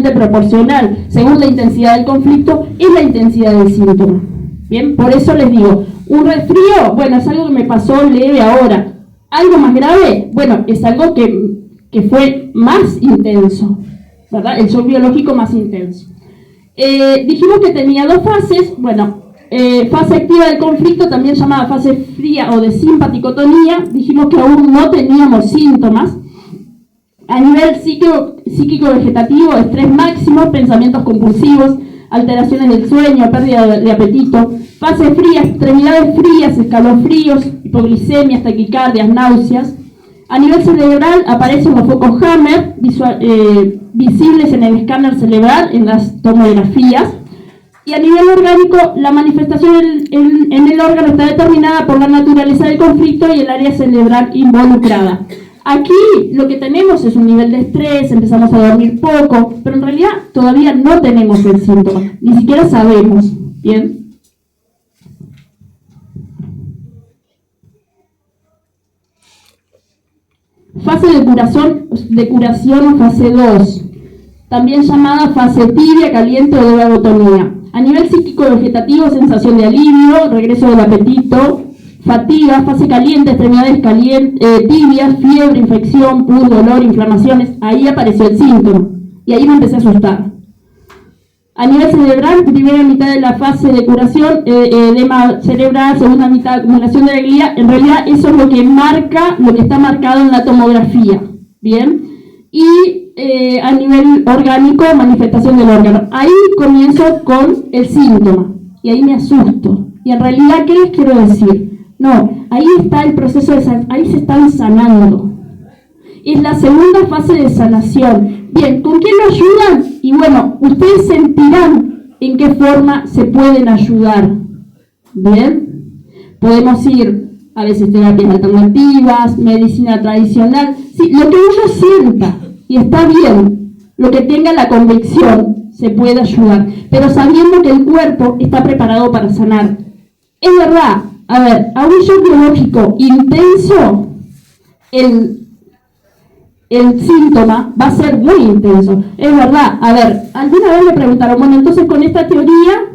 proporcional según la intensidad del conflicto es la intensidad del síntoma. Bien, por eso les digo, un resfrío, bueno, es algo que me pasó leve ahora. Algo más grave, bueno, es algo que fue más intenso, ¿verdad? El shock biológico más intenso. Dijimos que tenía dos fases, bueno, fase activa del conflicto, también llamada fase fría o de simpaticotonía. Dijimos que aún no teníamos síntomas. A nivel psíquico-vegetativo, estrés máximo, pensamientos compulsivos, alteraciones del sueño, pérdida de apetito. Fase fría, extremidades frías, escalofríos, hipoglicemias, taquicardias, náuseas. A nivel cerebral aparecen los focos Hammer, visibles en el escáner cerebral, en las tomografías. Y a nivel orgánico, la manifestación en el órgano está determinada por la naturaleza del conflicto y el área cerebral involucrada. Aquí lo que tenemos es un nivel de estrés, empezamos a dormir poco, pero en realidad todavía no tenemos el síntoma, ni siquiera sabemos, ¿bien? Fase de curación o fase 2, también llamada fase tibia, caliente o de vagotonía. A nivel psíquico-vegetativo, sensación de alivio, regreso del apetito, fatiga, fase caliente, extremidades tibias, fiebre, infección, pus, dolor, inflamaciones. Ahí apareció el síntoma y ahí me empecé a asustar. A nivel cerebral, primera mitad de la fase de curación, edema cerebral, segunda mitad acumulación de glia. En realidad eso es lo que marca, lo que está marcado en la tomografía, ¿bien? Y a nivel orgánico, manifestación del órgano. Ahí comienzo con el síntoma y ahí me asusto. Y en realidad, ¿qué les quiero decir? No, ahí está el proceso ahí se están sanando. Es la segunda fase de sanación. Bien, ¿con quién lo ayudan? Y bueno, ustedes sentirán en qué forma se pueden ayudar. Bien, podemos ir a veces terapias alternativas, medicina tradicional, sí, lo que uno sienta, y está bien, lo que tenga la convicción, se puede ayudar, pero sabiendo que el cuerpo está preparado para sanar. Es verdad, a ver, a un shock biológico intenso, el síntoma va a ser muy intenso. Es verdad, a ver, alguna vez me preguntaron, bueno, entonces con esta teoría,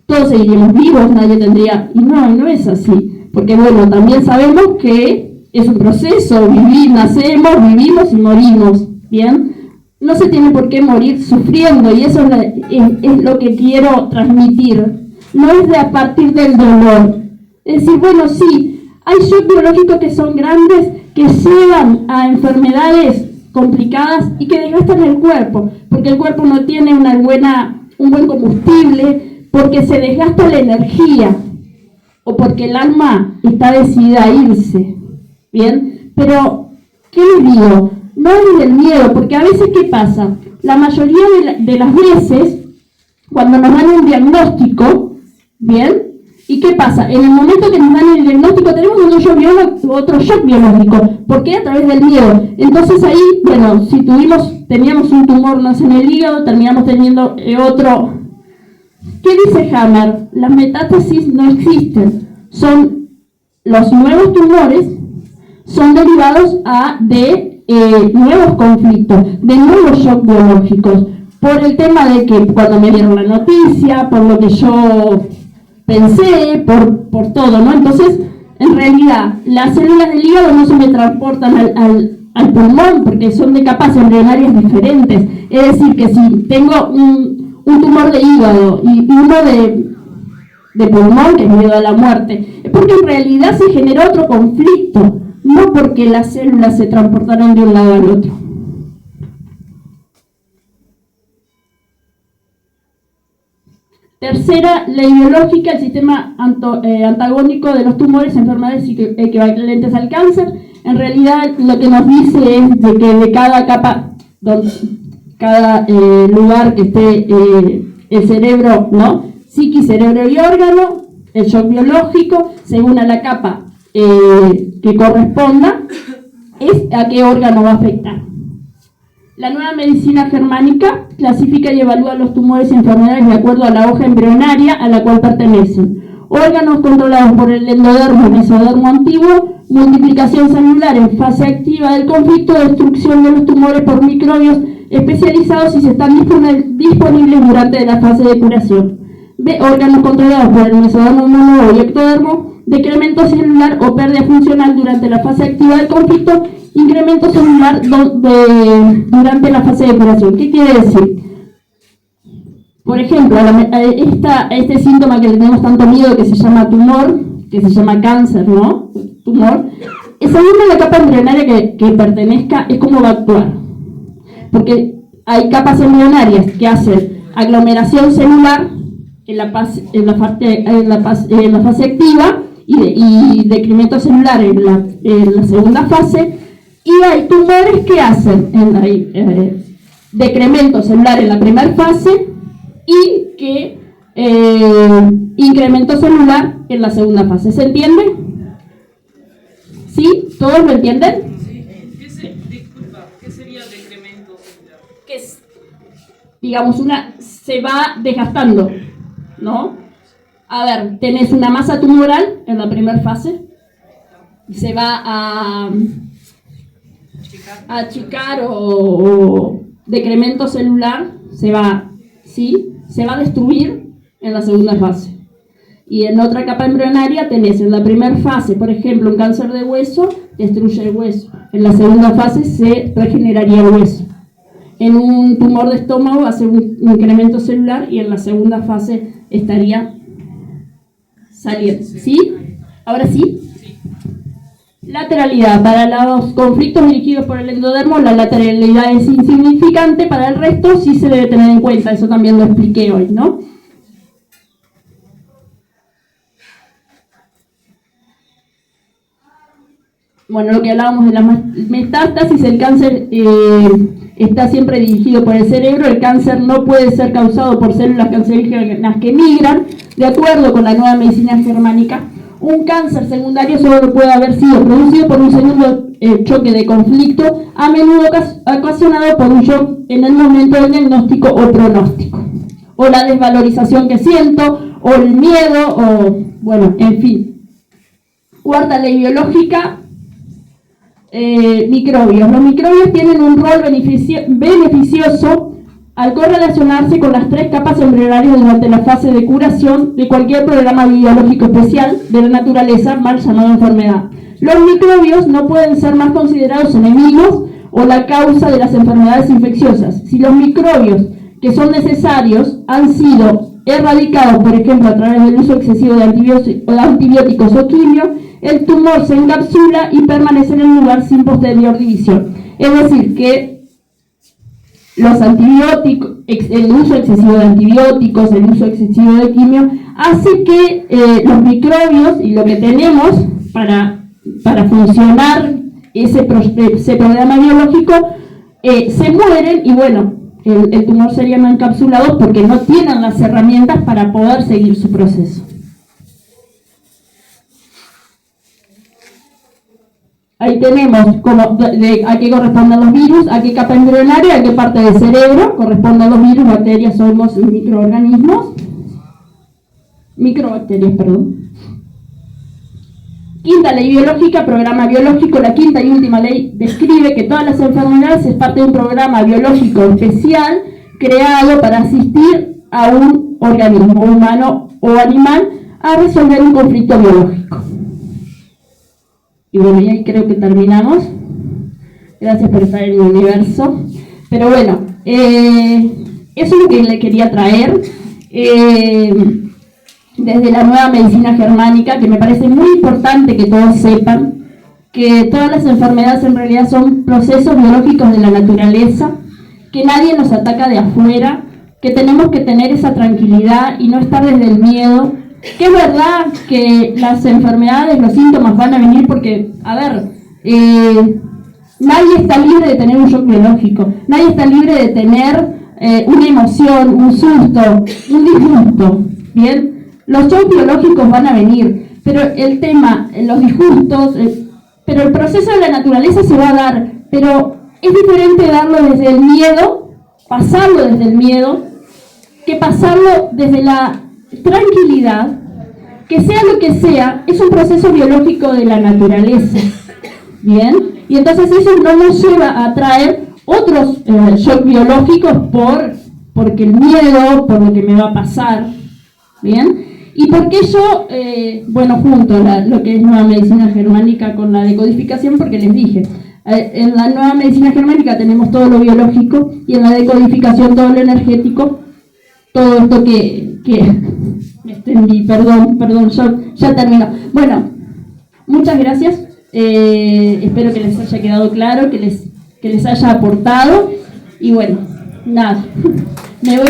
todos seguiríamos vivos, nadie tendría, y no es así, porque bueno, también sabemos que es un proceso, nacemos, vivimos y morimos, ¿bien? No se tiene por qué morir sufriendo, y eso es lo que quiero transmitir. No es de a partir del dolor. Es decir, bueno, sí, hay shock biológicos que son grandes, que llevan a enfermedades complicadas y que desgastan el cuerpo, porque el cuerpo no tiene un buen combustible, porque se desgasta la energía, o porque el alma está decidida a irse, ¿bien? Pero, ¿qué les digo? No es del miedo, porque a veces, ¿qué pasa? La mayoría de las veces, cuando nos dan un diagnóstico, ¿bien? ¿Y qué pasa? En el momento que nos dan el diagnóstico tenemos otro shock biológico. ¿Por qué? A través del miedo. Entonces ahí, bueno, si teníamos un tumor, no sé, en el hígado, terminamos teniendo otro. ¿Qué dice Hammer? Las metástasis no existen. Los nuevos tumores son derivados de nuevos conflictos, de nuevos shock biológicos. Por el tema de que cuando me dieron la noticia, por lo que yo pensé, por todo, ¿no? Entonces, en realidad, las células del hígado no se me transportan al pulmón porque son de capas embrionarias diferentes. Es decir, que si tengo un tumor de hígado y uno de pulmón, que es miedo a la muerte, es porque en realidad se generó otro conflicto, no porque las células se transportaron de un lado al otro. Tercera, ley biológica, el sistema antagónico de los tumores, enfermedades equivalentes al cáncer. En realidad lo que nos dice es de que de cada capa, cada lugar que esté el cerebro, ¿no? Psiquis, cerebro y órgano, el shock biológico, según a la capa que corresponda, es a qué órgano va a afectar. La nueva medicina germánica clasifica y evalúa los tumores y enfermedades de acuerdo a la hoja embrionaria a la cual pertenecen. órganos controlados por el endodermo y mesodermo antiguo, multiplicación celular en fase activa del conflicto, destrucción de los tumores por microbios especializados y si están disponibles durante la fase de curación. B. Órganos controlados por el mesodermo mono y ectodermo, decremento celular o pérdida funcional durante la fase activa del conflicto, incremento celular durante la fase de curación. ¿Qué quiere decir? Por ejemplo, este síntoma que le tenemos tanto miedo, que se llama tumor, que se llama cáncer, ¿no? Tumor, según la capa embrionaria que pertenezca, es cómo va a actuar. Porque hay capas embrionarias que hacen aglomeración celular en la fase activa y decremento celular en la segunda fase, y hay tumores que hacen decremento celular en la primera fase y que incremento celular en la segunda fase. ¿Se entiende? ¿Sí? ¿Todos lo entienden? Sí. Disculpa, ¿qué sería decremento celular? Que es, digamos, se va desgastando, ¿no? A ver, tenés una masa tumoral en la primera fase, se va a achicar o decremento celular, se va a destruir en la segunda fase. Y en otra capa embrionaria tenés en la primera fase, por ejemplo, un cáncer de hueso, destruye el hueso. En la segunda fase se regeneraría el hueso. En un tumor de estómago hace un incremento celular y en la segunda fase estaría saliendo. ¿Sí? ¿Ahora sí? Lateralidad. Para los conflictos dirigidos por el endodermo, la lateralidad es insignificante. Para el resto sí se debe tener en cuenta. Eso también lo expliqué hoy, ¿no? Bueno, lo que hablábamos de la metástasis, el cáncer está siempre dirigido por el cerebro. El cáncer no puede ser causado por células cancerígenas que migran, de acuerdo con la nueva medicina germánica. Un cáncer secundario solo puede haber sido producido por un segundo choque de conflicto, a menudo ocasionado por un shock en el momento del diagnóstico o pronóstico, o la desvalorización que siento, o el miedo, o bueno, en fin. Cuarta ley biológica. Microbios. Los microbios tienen un rol beneficioso al correlacionarse con las tres capas embrionarias durante la fase de curación de cualquier programa biológico especial de la naturaleza, mal llamado enfermedad. Los microbios no pueden ser más considerados enemigos o la causa de las enfermedades infecciosas. Si los microbios que son necesarios han sido erradicados, por ejemplo, a través del uso excesivo de antibióticos o quimio, el tumor se encapsula y permanece en el lugar sin posterior división. Es decir, que los antibióticos, el uso excesivo de antibióticos, el uso excesivo de quimio, hace que los microbios y lo que tenemos para funcionar ese programa biológico se mueren y bueno, el tumor sería no encapsulado porque no tienen las herramientas para poder seguir su proceso. Ahí tenemos a qué corresponden los virus, a qué capa embrionaria, a qué parte del cerebro corresponden los virus, bacterias, hongos y microbacterias, perdón. Quinta ley biológica, programa biológico. La quinta y última ley describe que todas las enfermedades es parte de un programa biológico especial creado para asistir a un organismo humano o animal a resolver un conflicto biológico. Y bueno, y ahí creo que terminamos. Gracias por estar en el universo. Pero bueno, eso es lo que le quería traer desde la nueva medicina germánica, que me parece muy importante que todos sepan que todas las enfermedades en realidad son procesos biológicos de la naturaleza, que nadie nos ataca de afuera, que tenemos que tener esa tranquilidad y no estar desde el miedo. Que es verdad que las enfermedades, los síntomas van a venir porque, a ver, nadie está libre de tener un shock biológico, nadie está libre de tener una emoción, un susto, un disgusto, ¿bien? Los shocks biológicos van a venir, pero el tema, los disgustos, pero el proceso de la naturaleza se va a dar, pero es diferente darlo desde el miedo, pasarlo desde el miedo, que pasarlo desde la tranquilidad, que sea lo que sea, es un proceso biológico de la naturaleza. Bien, y entonces eso no nos lleva a traer otros shock biológicos porque el miedo, por lo que me va a pasar. Bien, y porque yo, junto lo que es nueva medicina germánica con la decodificación, porque les dije, en la nueva medicina germánica tenemos todo lo biológico y en la decodificación todo lo energético, todo esto que me extendí, perdón, ya termino. Bueno, muchas gracias, espero que les haya quedado claro, que les haya aportado, y bueno, nada, me voy.